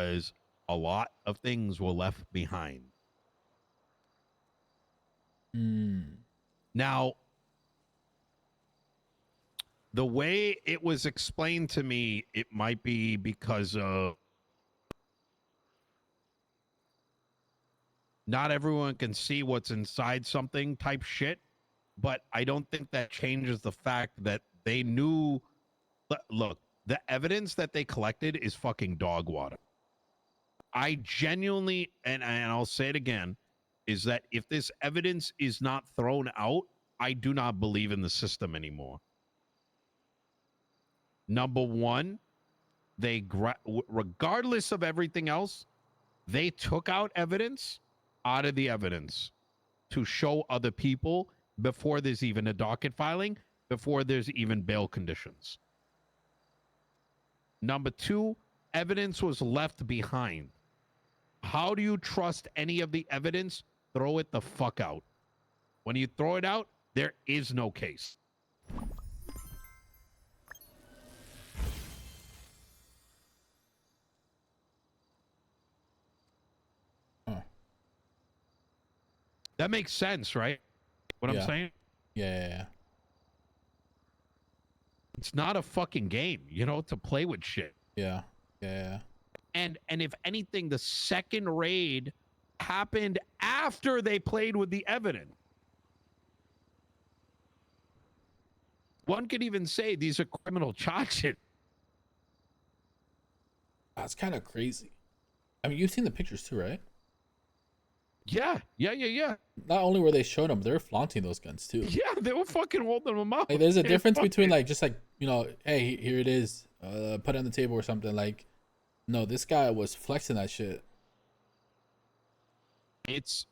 because a lot of things were left behind. Now, the way it was explained to me, it might be because of not everyone can see what's inside something type shit, but I don't think that changes the fact that they knew. Look, the evidence that they collected is fucking dog water. I genuinely, and I'll say it again, is that if this evidence is not thrown out, I do not believe in the system anymore. Number one, regardless of everything else, they took out evidence out of the evidence to show other people before there's even a docket filing, before there's even bail conditions. Number two, evidence was left behind. How do you trust any of the evidence? Throw it the fuck out. When you throw it out, there is no case. That makes sense, right? What I'm saying? Yeah. It's not a fucking game, to play with shit. Yeah. And if anything, the second raid happened after they played with the evidence. One could even say these are criminal charges. That's kind of crazy. I mean, you've seen the pictures too, right? Yeah. Not only were they showing them, they were flaunting those guns too. Yeah, they were fucking holding them up. Like, there's a difference between hey, here it is, put it on the table or something. Like, no, this guy was flexing that shit.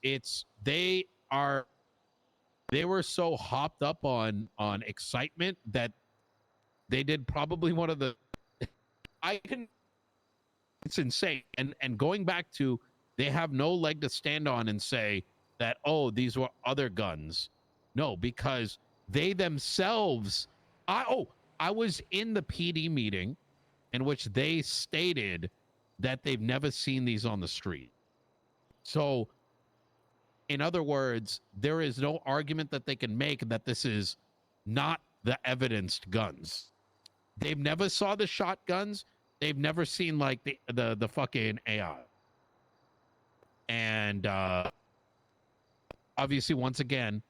They were so hopped up on excitement that they did probably one of the it's insane. And going back to, they have no leg to stand on and say that, oh, these were other guns. No, because they themselves, I was in the PD meeting in which they stated that they've never seen these on the street. So, in other words, there is no argument that they can make that this is not the evidenced guns. They've never saw the shotguns. They've never seen like the fucking AI. And obviously, once again,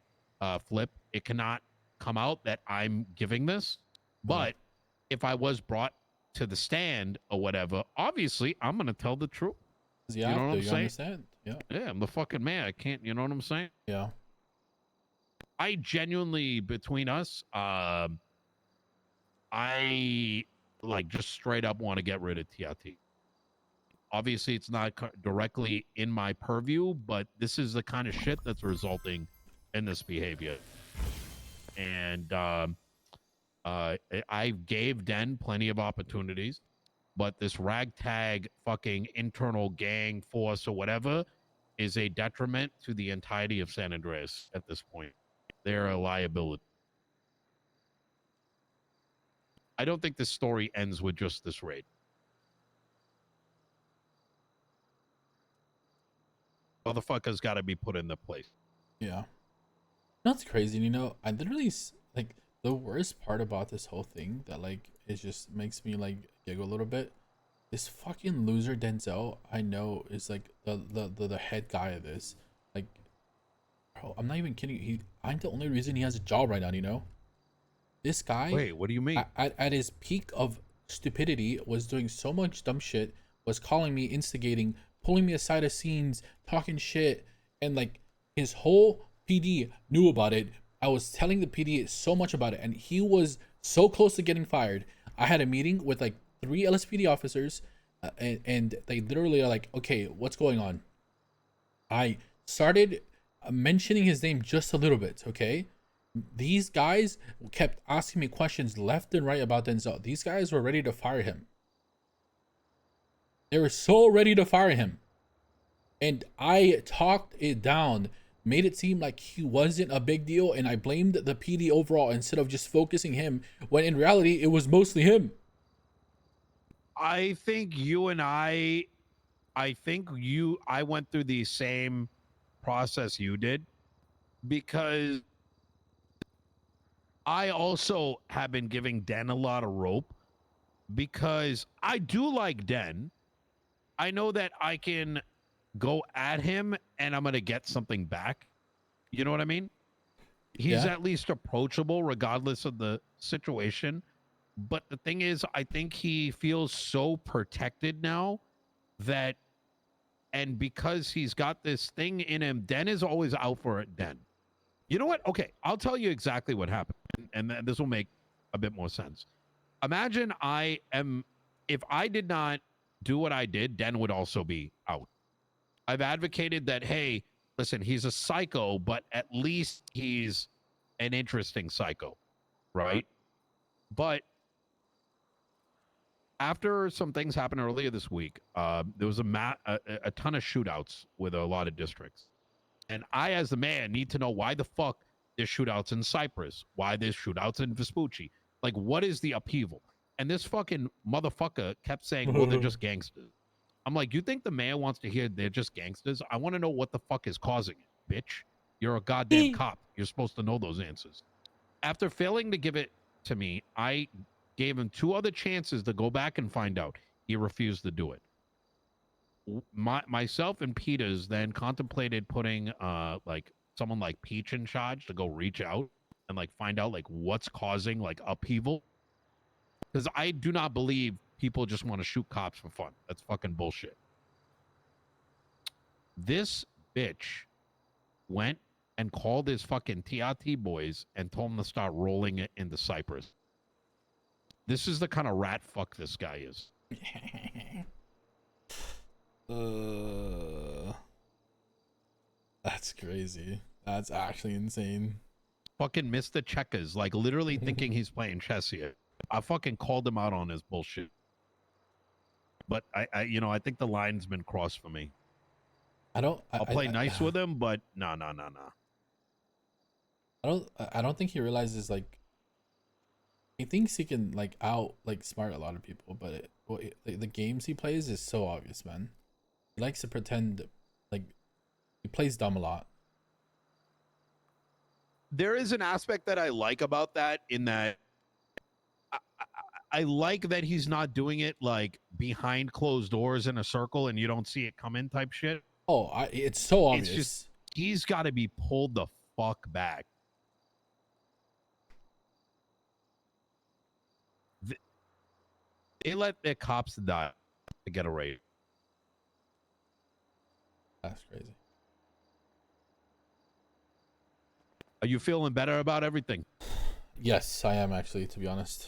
Flip, it cannot come out that I'm giving this. But if I was brought to the stand or whatever, obviously, I'm going to tell the truth. Yeah, you know what I'm saying? Understand? Yeah. Yeah, I'm the fucking man. I can't, you know what I'm saying? Yeah. I genuinely, between us, I like just straight up want to get rid of TRT. Obviously, it's not directly in my purview, but this is the kind of shit that's resulting in this behavior. And I gave Den plenty of opportunities, but this ragtag fucking internal gang force or whatever is a detriment to the entirety of San Andreas at this point. They're a liability. I don't think this story ends with just this raid. Motherfuckers got to be put in the place. Yeah. That's crazy. I literally, like, the worst part about this whole thing that, like, it just makes me, like, giggle a little bit. This fucking loser Denzel, I know, is, like, the head guy of this. Like, bro, I'm not even kidding. I'm the only reason he has a job right now, This guy... Wait, what do you mean? At his peak of stupidity, was doing so much dumb shit, was calling me, instigating, pulling me aside of scenes, talking shit, and, like, his whole PD knew about it. I was telling the PD so much about it, and he was so close to getting fired. I had a meeting with, like, 3 LSPD officers, and they literally are like, okay, what's going on? I started mentioning his name just a little bit, okay? These guys kept asking me questions left and right about Denzel. These guys were ready to fire him. They were so ready to fire him. And I talked it down, made it seem like he wasn't a big deal, and I blamed the PD overall instead of just focusing him, when in reality, it was mostly him. I think you and I I think I went through the same process you did because I also have been giving Den a lot of rope because I do like Den. I know that I can go at him and I'm going to get something back. You know what I mean? He's Yeah. at least approachable regardless of the situation. But the thing is, I think he feels so protected now that, and because he's got this thing in him, Den is always out for it. Den. You know what? Okay, I'll tell you exactly what happened, and this will make a bit more sense. Imagine if I did not do what I did, Den would also be out. I've advocated that, hey, listen, he's a psycho, but at least he's an interesting psycho, right? But after some things happened earlier this week, there was a ton of shootouts with a lot of districts. And I, as the man, need to know why the fuck there's shootouts in Cyprus, why there's shootouts in Vespucci. Like, what is the upheaval? And this fucking motherfucker kept saying, oh, they're just gangsters. I'm like, you think the mayor wants to hear they're just gangsters? I want to know what the fuck is causing it, bitch. You're a goddamn cop. You're supposed to know those answers. After failing to give it to me, I gave him 2 other chances to go back and find out. He refused to do it. Myself and Peters then contemplated putting like someone like Peach in charge to go reach out and like find out like what's causing like upheaval. Because I do not believe people just want to shoot cops for fun. That's fucking bullshit. This bitch went and called his fucking TRT boys and told them to start rolling it into Cyprus. This is the kind of rat fuck this guy is. That's crazy. That's actually insane. Fucking Mr. Checkers, like literally thinking he's playing chess here. I fucking called him out on his bullshit. But I think the line's been crossed for me. I'll play nice with him, but no. I don't think he realizes, like, he thinks he can like smart a lot of people, but the games he plays is so obvious, man. He likes to pretend, like, he plays dumb a lot. There is an aspect that I like about that, in that I like that he's not doing it like behind closed doors in a circle and you don't see it come in type shit. Oh, it's so obvious. It's just he's got to be pulled the fuck back. They let their cops die to get a raise. That's crazy. Are you feeling better about everything? Yes, I am, actually, to be honest.